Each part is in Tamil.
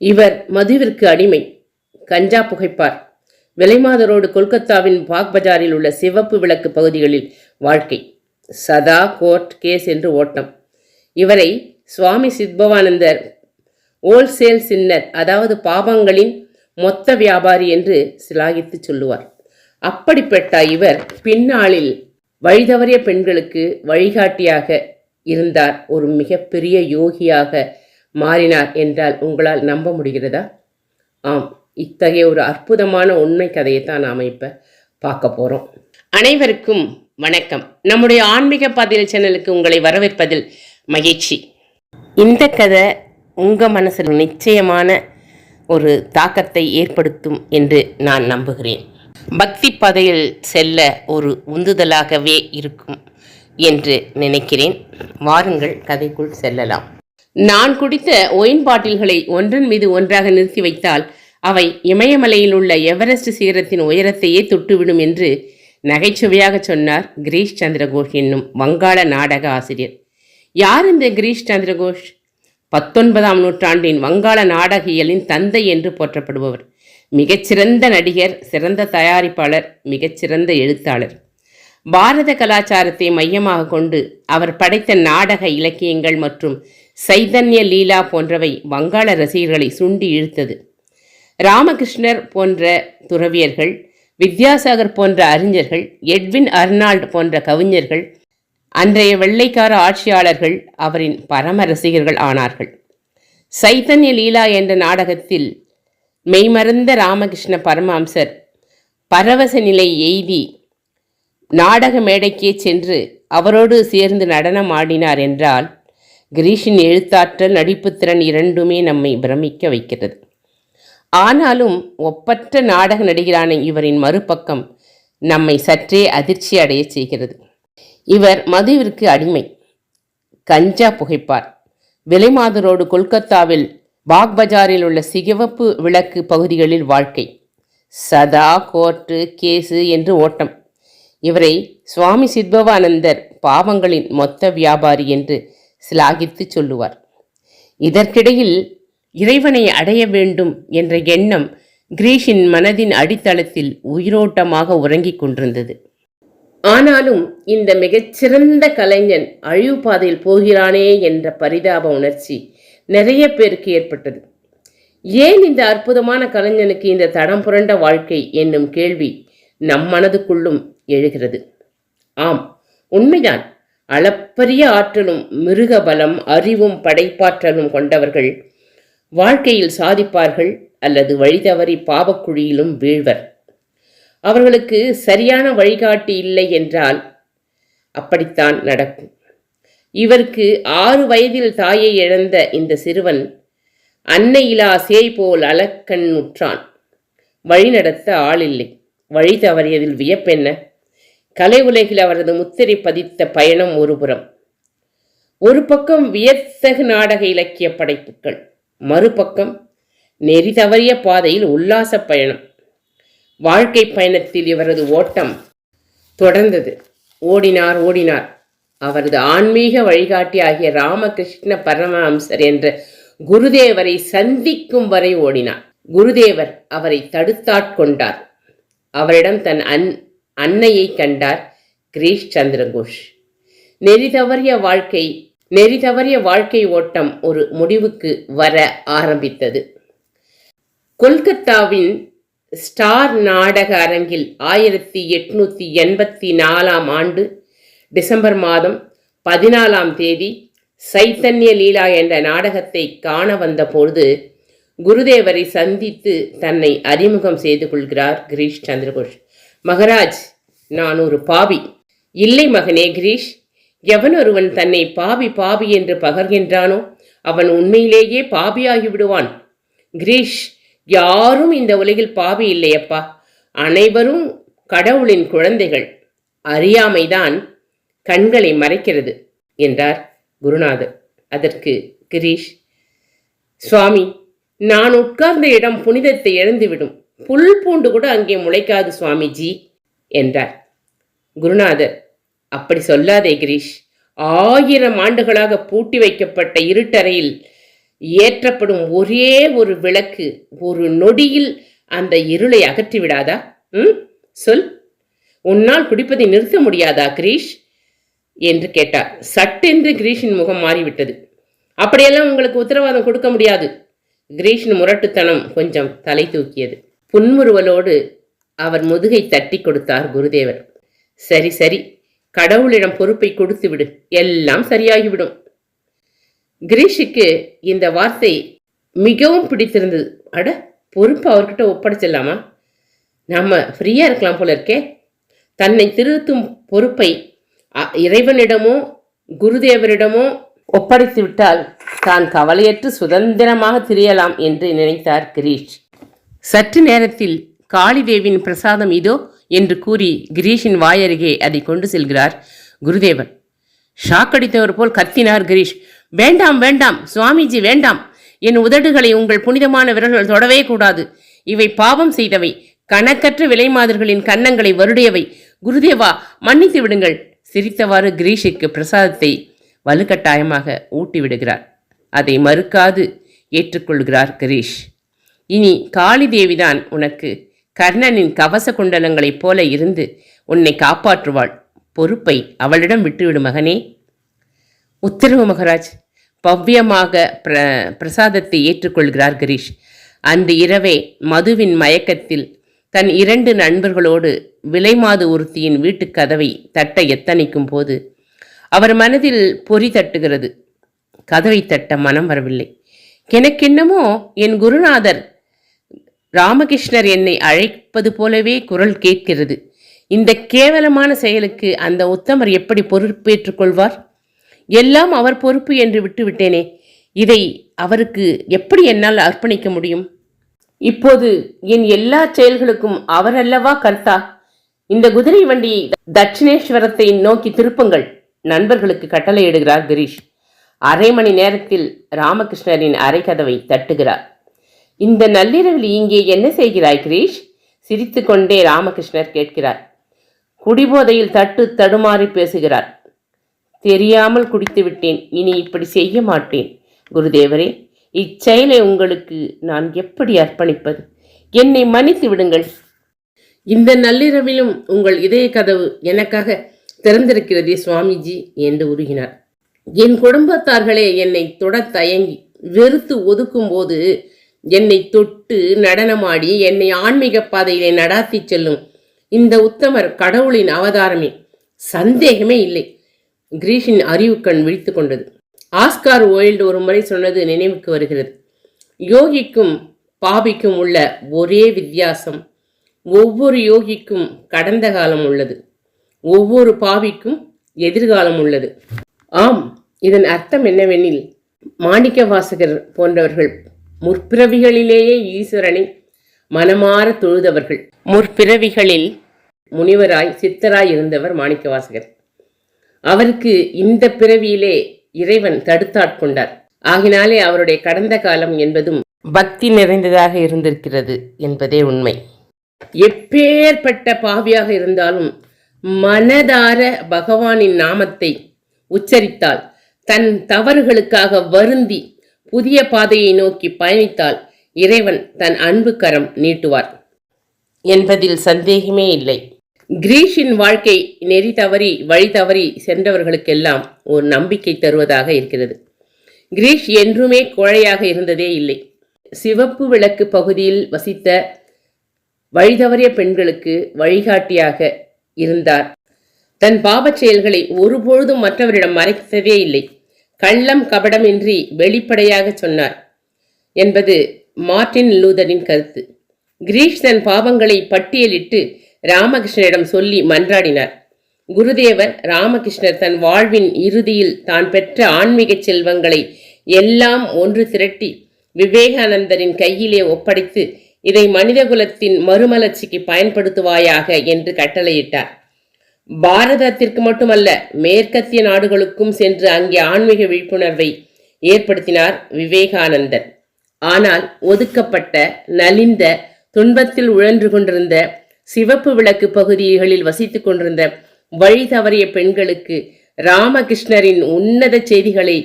இவர் மதுவிற்கு அடிமை, கஞ்சா புகைப்பார். விலைமாதரோடு கொல்கத்தாவின் பாக் பஜாரில் உள்ள சிவப்பு விளக்கு பகுதிகளில் வாழ்க்கை. சதா கோர்ட் கேஸ் என்று ஓட்டம். இவரை சுவாமி சித்பவானந்தர் ஓல்சேல் சின்னர், அதாவது பாவங்களின் மொத்த வியாபாரி என்று சிலாகித்து சொல்லுவார். அப்படிப்பட்ட இவர் பின்னாளில் வழிதவறிய பெண்களுக்கு வழிகாட்டியாக இருந்தார், ஒரு மிகப்பெரிய யோகியாக மாறினார் என்றால் உங்களால் நம்ப முடிகிறதா? ஆம், இத்தகைய ஒரு அற்புதமான உண்மை கதையைத்தான் நாம் இப்போ பார்க்க போகிறோம். அனைவருக்கும் வணக்கம். நம்முடைய ஆன்மீக பாதையில் சேனலுக்கு உங்களை வரவேற்பதில் மகிழ்ச்சி. இந்த கதை உங்கள் மனசில் நிச்சயமான ஒரு தாக்கத்தை ஏற்படுத்தும் என்று நான் நம்புகிறேன். பக்தி பாதையில் செல்ல ஒரு உந்துதலாகவே இருக்கும் என்று நினைக்கிறேன். வாருங்கள், கதைக்குள் செல்லலாம். நான் குடித்த ஒயின் பாட்டில்களை ஒன்றன் மீது ஒன்றாக நிறுத்தி வைத்தால் அவை இமயமலையில் உள்ள எவரெஸ்ட் சிகரத்தின் உயரத்தையே தொட்டுவிடும் என்று நகைச்சுவையாக சொன்னார் கிரீஷ் சந்திர கோஷ் என்னும் வங்காள நாடக ஆசிரியர். யார் இந்த கிரீஷ் சந்திர கோஷ்? 19ஆம் நூற்றாண்டின் வங்காள நாடகியலின் தந்தை என்று போற்றப்படுபவர். மிகச்சிறந்த நடிகர், சிறந்த தயாரிப்பாளர், மிகச்சிறந்த எழுத்தாளர். பாரத கலாச்சாரத்தை மையமாக கொண்டு அவர் படைத்த நாடக இலக்கியங்கள் மற்றும் சைதன்ய லீலா போன்றவை வங்காள ரசிகர்களை சுண்டி இழுத்தது. ராமகிருஷ்ணர் போன்ற துறவியர்கள், வித்யாசாகர் போன்ற அறிஞர்கள், எட்வின் அர்னால்ட் போன்ற கவிஞர்கள், அன்றைய வெள்ளைக்கார ஆட்சியாளர்கள் அவரின் பரம ரசிகர்கள் ஆனார்கள். சைதன்ய லீலா என்ற நாடகத்தில் மெய்மறந்த ராமகிருஷ்ண பரமஹம்சர் பரவச நிலை எய்தி நாடக மேடைக்கே சென்று அவரோடு சேர்ந்து நடனம் ஆடினார் என்றால் கிரீஷின் எழுத்தாற்றல், நடிப்புத்திறன் இரண்டுமே நம்மை பிரமிக்க வைக்கிறது. ஆனாலும் ஒப்பற்ற நாடக நடிகரான இவரின் மறுபக்கம் நம்மை சற்றே அதிர்ச்சி அடைய செய்கிறது. இவர் மதுவிற்கு அடிமை, கஞ்சா புகைப்பார். விலைமாதரோடு கொல்கத்தாவில் பாக் பஜாரில் உள்ள சிவப்பு விளக்கு பகுதிகளில் வாழ்க்கை. சதா கோர்ட்டு கேஸு என்று ஓட்டம். இவரை சுவாமி சித்பவானந்தர் பாவங்களின் மொத்த வியாபாரி என்று சிலாகித்து சொல்லுவார். இதற்கிடையில் இறைவனை அடைய வேண்டும் என்ற எண்ணம் கிரீஷின் மனதின் அடித்தளத்தில் உயிரோட்டமாக உறங்கிக் கொண்டிருந்தது. ஆனாலும் இந்த மிகச்சிறந்த கலைஞன் அழிவு பாதையில் போகிறானே என்ற பரிதாப உணர்ச்சி நிறைய பேருக்கு ஏற்பட்டது. ஏன் இந்த அற்புதமான கலைஞனுக்கு இந்த தடம் புரண்ட வாழ்க்கை என்னும் கேள்வி நம் மனதுக்குள்ளும் எழுகிறது. ஆம், உண்மைதான். அளப்பரிய ஆற்றலும் மிருக பலம், அறிவும் படைப்பாற்றலும் கொண்டவர்கள் வாழ்க்கையில் சாதிப்பார்கள் அல்லது வழிதவறி பாவக்குழியிலும் வீழ்வர். அவர்களுக்கு சரியான வழிகாட்டி இல்லை என்றால் அப்படித்தான் நடக்கும். இவருக்கு 6 வயதில் தாயை இழந்த இந்த சிறுவன் அன்னையிலா சேய் போல் அலக்கண் உற்றான். வழிநடத்த ஆளில்லை. வழி தவறியதில் வியப்பென்ன? கலை உலகில் அவரது முத்திரை பதித்த பயணம் ஒருபுறம். ஒரு பக்கம் வியத்தகு நாடக இலக்கிய படைப்புகள், மறுபக்கம் நெறி தவறிய பாதையில் உல்லாச பயணம். வாழ்க்கை பயணத்தில் இவரது ஓட்டம் தொடர்ந்தது. ஓடினார். அவரது ஆன்மீக வழிகாட்டி ஆகிய ராமகிருஷ்ண பரமஹம்சர் என்ற குருதேவரை சந்திக்கும் வரை ஓடினார். குருதேவர் அவரை தடுத்தாட்கொண்டார். அவரிடம் தன் அன்னையை கண்டார் கிரீஷ் சந்திர கோஷ். நெறி தவறிய வாழ்க்கை ஓட்டம் ஒரு முடிவுக்கு வர ஆரம்பித்தது. கொல்கத்தாவின் ஸ்டார் நாடக அரங்கில் 1884ஆம் ஆண்டு டிசம்பர் மாதம் 14ஆம் தேதி சைத்தன்ய லீலா என்ற நாடகத்தை காண வந்த பொழுது குருதேவரை சந்தித்து தன்னை அறிமுகம் செய்து கொள்கிறார் கிரீஷ் சந்திர கோஷ். மகராஜ், நான் ஒரு பாவி. இல்லை மகனே கிரீஷ், எவன் ஒருவன் தன்னை பாவி என்று பகர்கின்றானோ அவன் உண்மையிலேயே பாபியாகி விடுவான். கிரீஷ், யாரும் இந்த உலகில் பாவி இல்லையப்பா. அனைவரும் கடவுளின் குழந்தைகள். அறியாமைதான் கண்களை மறைக்கிறது என்றார் குருநாதர். அதற்கு கிரீஷ், சுவாமி, நான் உட்கார்ந்த இடம் புனிதத்தை இழந்துவிடும். புல் பூண்டு கூட அங்கே முளைக்காது சுவாமிஜி என்றார். குருநாதர், அப்படி சொல்லாதே கிரீஷ். 1000 ஆண்டுகளாக பூட்டி வைக்கப்பட்ட இருட்டறையில் ஏற்றப்படும் ஒரே ஒரு விளக்கு ஒரு நொடியில் அந்த இருளை அகற்றி விடாதா? சொல், உன்னால் குடிப்பதை நிறுத்த முடியாதா கிரீஷ் என்று கேட்டார். சட்டென்று கிரீஷின் முகம் மாறிவிட்டது. அப்படியெல்லாம் உங்களுக்கு உத்தரவாதம் கொடுக்க முடியாது. கிரீஷின் முரட்டுத்தனம் கொஞ்சம் தலை தூக்கியது. புன்முறுவலோடு அவர் முதுகை தட்டி கொடுத்தார் குருதேவர். சரி சரி, கடவுளிடம் பொறுப்பை கொடுத்து விடு, எல்லாம் சரியாகிவிடும். கிரீஷுக்கு இந்த வார்த்தை மிகவும் பிடித்திருந்தது. அட, பொறுப்பு அவர்கிட்ட ஒப்படைச்சிடலாமா? நம்ம ஃப்ரீயா இருக்கலாம் போல இருக்கே. தன்னை திருத்தும் பொறுப்பை இறைவனிடமோ குருதேவரிடமோ ஒப்படைத்து விட்டால் தான் கவலையற்று சுதந்திரமாக திரியலாம் என்று நினைத்தார் கிரீஷ். சற்று நேரத்தில் காளிதேவின் பிரசாதம் இதோ என்று கூறி கிரீஷின் வாயருகே அதை கொண்டு செல்கிறார் குருதேவன். ஷாக்கடித்தவர் போல் கத்தினார் கிரீஷ். வேண்டாம் வேண்டாம் சுவாமிஜி, வேண்டாம். என் உதடுகளை உங்கள் புனிதமான விரல்கள் தொடவே கூடாது. இவை பாவம் செய்தவை, கணக்கற்ற விலைமாதர்களின் கன்னங்களை வருடியவை. குருதேவா, மன்னித்து விடுங்கள். சிரித்தவாறு கிரீஷுக்கு பிரசாதத்தை வலுக்கட்டாயமாக ஊட்டி விடுகிறார். அதை மறுக்காது ஏற்றுக்கொள்கிறார் கிரீஷ். இனி காளிதேவிதான் உனக்கு கர்ணனின் கவச குண்டலங்களைப் போல இருந்து உன்னை காப்பாற்றுவாள். பொறுப்பை அவளிடம் விட்டுவிடு மகனே. உத்தரவு மகராஜ். பவ்யமாக பிரசாதத்தை ஏற்றுக்கொள்கிறார் கிரீஷ். அந்த இரவே மதுவின் மயக்கத்தில் தன் 2 நண்பர்களோடு விலைமாது ஒருத்தியின் வீட்டுக் கதவை தட்ட எத்தனிக்கும் போது அவர் மனதில் பொறி தட்டுகிறது. கதவை தட்ட மனம் வரவில்லை. எனக்கென்னமோ என் குருநாதர் ராமகிருஷ்ணர் என்னை அழைப்பது போலவே குரல் கேட்கிறது. இந்த கேவலமான செயலுக்கு அந்த உத்தமர் எப்படி பொறுப்பேற்றுக் கொள்வார்? எல்லாம் அவர் பொறுப்பு என்று விட்டுவிட்டேனே. இதை அவருக்கு எப்படி என்னால் அர்ப்பணிக்க முடியும்? இப்போது என் எல்லா செயல்களுக்கும் அவரல்லவா கர்த்தா. இந்த குதிரை வண்டியை தட்சிணேஸ்வரத்தை நோக்கி திருப்புங்கள், நண்பர்களுக்கு கட்டளையிடுகிறார் கிரீஷ். 1/2 மணி நேரத்தில் ராமகிருஷ்ணரின் அறை கதவை தட்டுகிறார். இந்த நள்ளிரவில் இங்கே என்ன செய்கிறாய் கிரீஷ்? சிரித்து கொண்டே ராமகிருஷ்ணர் கேட்கிறார். குடிபோதையில் தடுமாறி பேசுகிறார். தெரியாமல் குடித்து விட்டேன், இனி இப்படி செய்ய மாட்டேன் குருதேவரே. இச்செயலை உங்களுக்கு நான் எப்படி அர்ப்பணிப்பது? என்னை மன்னித்து விடுங்கள். இந்த நள்ளிரவிலும் உங்கள் இதய கதவு எனக்காக திறந்திருக்கிறதே சுவாமிஜி என்று உருகினார். என் குடும்பத்தார்களே என்னை தொட தயங்கி வெறுத்து ஒதுக்கும் போது என்னை தொட்டு நடனமாடி என்னை ஆன்மீக பாதையிலே நடாத்தி செல்லும் இந்த உத்தமர் கடவுளின் அவதாரமே, சந்தேகமே இல்லை. கிரீஷின் அறிவு கண் விழித்து கொண்டது. ஆஸ்கார் வைல்டு ஒரு முறை சொன்னது நினைவுக்கு வருகிறது. யோகிக்கும் பாபிக்கும் உள்ள ஒரே வித்தியாசம், ஒவ்வொரு யோகிக்கும் கடந்த காலம் உள்ளது, ஒவ்வொரு பாவிக்கும் எதிர்காலம் உள்ளது. ஆம், இதன் அர்த்தம் என்னவெனில், மாணிக்க வாசகர் போன்றவர்கள் முற்பிறவிகளிலேயே ஈஸ்வரனை மனமாற தொழுதவர்கள். முற்பிறவிகளில் முனிவராய் சித்தராய் இருந்தவர் மாணிக்க வாசகர். அவருக்கு இந்த பிறவியிலே இறைவன் தடுத்தாட்கொண்டார். ஆகினாலே அவருடைய கடந்த காலம் என்பதும் பக்தி நிறைந்ததாக இருந்திருக்கிறது என்பதே உண்மை. எப்பேற்பட்ட பாவியாக இருந்தாலும் மனதார பகவானின் நாமத்தை உச்சரித்தால், தன் தவறுகளுக்காக வருந்தி புதிய பாதையை நோக்கி பயணித்தால் இறைவன் தன் அன்பு கரம் நீட்டுவார் என்பதில் சந்தேகமே இல்லை. கிரீஷின் வாழ்க்கை நெறி தவறி வழி தவறி சென்றவர்களுக்கெல்லாம் ஒரு நம்பிக்கை தருவதாக இருக்கிறது. கிரீஷ் என்றுமே கோழையாக இருந்ததே இல்லை. சிவப்பு விளக்கு பகுதியில் வசித்த வழிதவறிய பெண்களுக்கு வழிகாட்டியாக இருந்தார். தன் பாவச் செயல்களை ஒருபொழுதும் மற்றவரிடம் மறைத்ததே இல்லை. கள்ளம் கபடமின்றி வெளிப்படையாக சொன்னார் என்பது மார்ட்டின் லூதரின் கருத்து. கிரீஷ் தன் பாவங்களை பட்டியலிட்டு ராமகிருஷ்ணரிடம் சொல்லி மன்றாடினார். குருதேவர் ராமகிருஷ்ணர் தன் வாழ்வின் இறுதியில் தான் பெற்ற ஆன்மீக செல்வங்களை எல்லாம் ஒன்று திரட்டி விவேகானந்தரின் கையிலே ஒப்படைத்து, இதை மனிதகுலத்தின் மறுமலர்ச்சிக்கு பயன்படுத்துவாயாக என்று கட்டளையிட்டார். பாரதத்திற்கு மட்டுமல்ல, மேற்கத்திய நாடுகளுக்கும் சென்று அங்கே ஆன்மீக விழிப்புணர்வை ஏற்படுத்தினார் விவேகானந்தர். ஆனால் ஒதுக்கப்பட்ட, நலிந்த, துன்பத்தில் உழன்று கொண்டிருந்த சிவப்பு விளக்கு பகுதிகளில் வசித்துக் கொண்டிருந்த வழி தவறிய பெண்களுக்கு ராமகிருஷ்ணரின் உன்னத செய்திகளை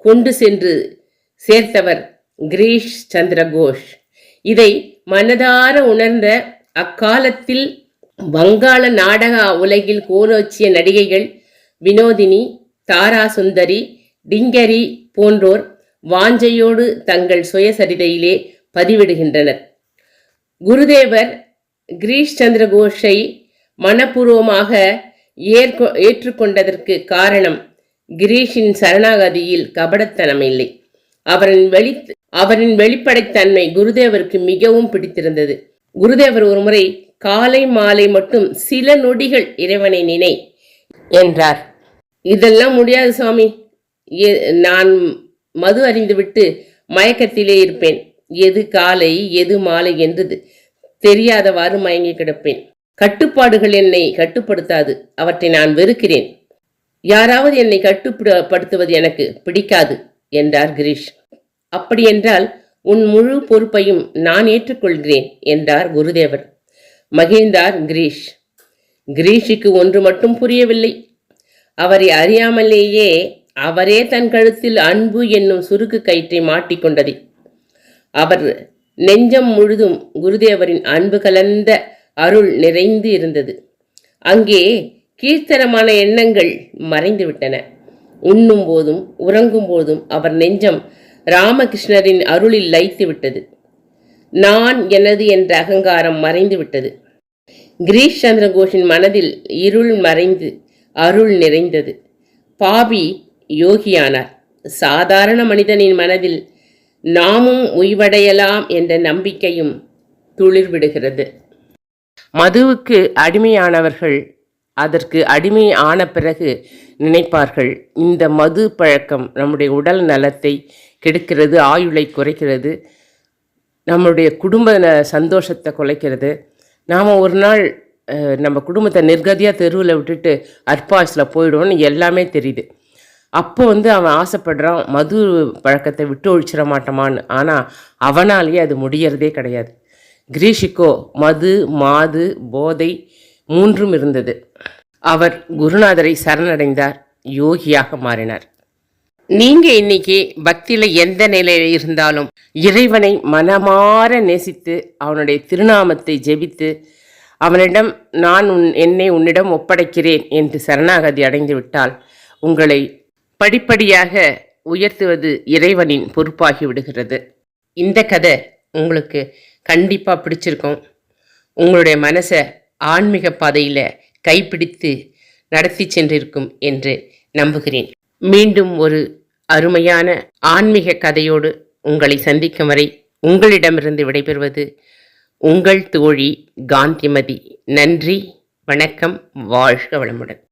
கொண்டு சென்று சேர்த்தவர் கிரீஷ் சந்திர கோஷ். இதை மனதார உணர்ந்த அக்காலத்தில் வங்காள நாடக உலகில் கோலோச்சிய நடிகைகள் வினோதினி, தாரா சுந்தரி, டிங்கரி போன்றோர் வாஞ்சையோடு தங்கள் சுயசரிதையிலே பதிவிடுகின்றனர். குருதேவர் கிரீஷ் சந்திர கோஷை மனப்பூர்வமாக ஏற்றுக்கொண்டதற்கு காரணம் கிரீஷின் சரணாகதியில் கபடத்தனம் இல்லை. அவரின் வெளிப்படைத்தன்மை குருதேவருக்கு மிகவும் பிடித்திருந்தது. குருதேவர் ஒருமுறை காலை மாலை மட்டும் சில நொடிகள் இறைவனை நினை என்றார். இதெல்லாம் முடியாது சுவாமி, நான் மது அறிந்துவிட்டு மயக்கத்திலே இருப்பேன். எது காலை எது மாலை என்று தெரியாதவாறு மயங்கி கிடப்பேன். கட்டுப்பாடுகள் என்னை கட்டுப்படுத்தாது, அவற்றை நான் வெறுக்கிறேன். யாராவது என்னை கட்டுப்படுத்துவது எனக்கு பிடிக்காது என்றார் கிரீஷ். அப்படியென்றால் உன் முழு பொறுப்பையும் நான் ஏற்றுக்கொள்கிறேன் என்றார் குருதேவர். மகிழ்ந்தார் கிரீஷ். கிரீஷுக்கு ஒன்று மட்டும் புரியவில்லை. அவரை அறியாமலேயே அவரே தன் கழுத்தில் அன்பு என்னும் சுருக்கு கயிற்றை மாட்டிக்கொண்டது. அவர் நெஞ்சம் முழுதும் குருதேவரின் அன்பு கலந்த அருள் நிறைந்து இருந்தது. அங்கே கீழ்த்தரமான எண்ணங்கள் மறைந்துவிட்டன. உண்ணும் போதும் உறங்கும் போதும் அவர் நெஞ்சம் ராமகிருஷ்ணரின் அருளில் லயித்து விட்டது. நான் எனது என்ற அகங்காரம் மறைந்து விட்டது. கிரீஷ் சந்திர கோஷின் மனதில் இருள் மறைந்து அருள் நிறைந்தது. பாபி யோகியானார். சாதாரண மனிதனின் மனதில் நாமும் உய்வடையலாம் என்ற நம்பிக்கையும் துளிர்விடுகிறது. மதுவுக்கு அடிமையானவர்கள் அதற்கு அடிமை ஆன பிறகு நினைப்பார்கள், இந்த மது பழக்கம் நம்முடைய உடல் நலத்தை கெடுக்கிறது, ஆயுளை குறைக்கிறது, நம்முடைய குடும்ப சந்தோஷத்தை குலைக்கிறது. நாம் ஒரு நாள் நம்ம குடும்பத்தை நிர்கதியாக தெருவில் விட்டுட்டு அற்பாசில் போயிடுவோன்னு எல்லாமே தெரியுது. அப்போ அவன் ஆசைப்படுறான், மது பழக்கத்தை விட்டு ஒழிச்சிட மாட்டோமான்னு. ஆனால் அவனாலேயே அது முடியறதே கிடையாது. கிரீஷுக்கோ மது, மாது, போதை மூன்றும் இருந்தது. அவர் குருநாதரை சரணடைந்தார், யோகியாக மாறினார். நீங்கள் இன்னைக்கு பக்தியில் எந்த நிலையில் இருந்தாலும் இறைவனை மனமாற நேசித்து அவனுடைய திருநாமத்தை ஜெபித்து அவனிடம் நான் என்னை உன்னிடம் ஒப்படைக்கிறேன் என்று சரணாகதி அடைந்து விட்டால் உங்களை படிப்படியாக உயர்த்துவது இறைவனின் பொறுப்பாகி விடுகிறது. இந்த கதை உங்களுக்கு கண்டிப்பாக பிடிச்சிருக்கும். உங்களுடைய மனசை ஆன்மீக பாதையில் கைப்பிடித்து நடத்தி சென்றிருக்கும் என்று நம்புகிறேன். மீண்டும் ஒரு அருமையான ஆன்மீக கதையோடு உங்களை சந்திக்கும் வரை உங்களிடமிருந்து விடைபெறுவது உங்கள் தோழி காந்திமதி. நன்றி, வணக்கம், வாழ்க வளமுடன்.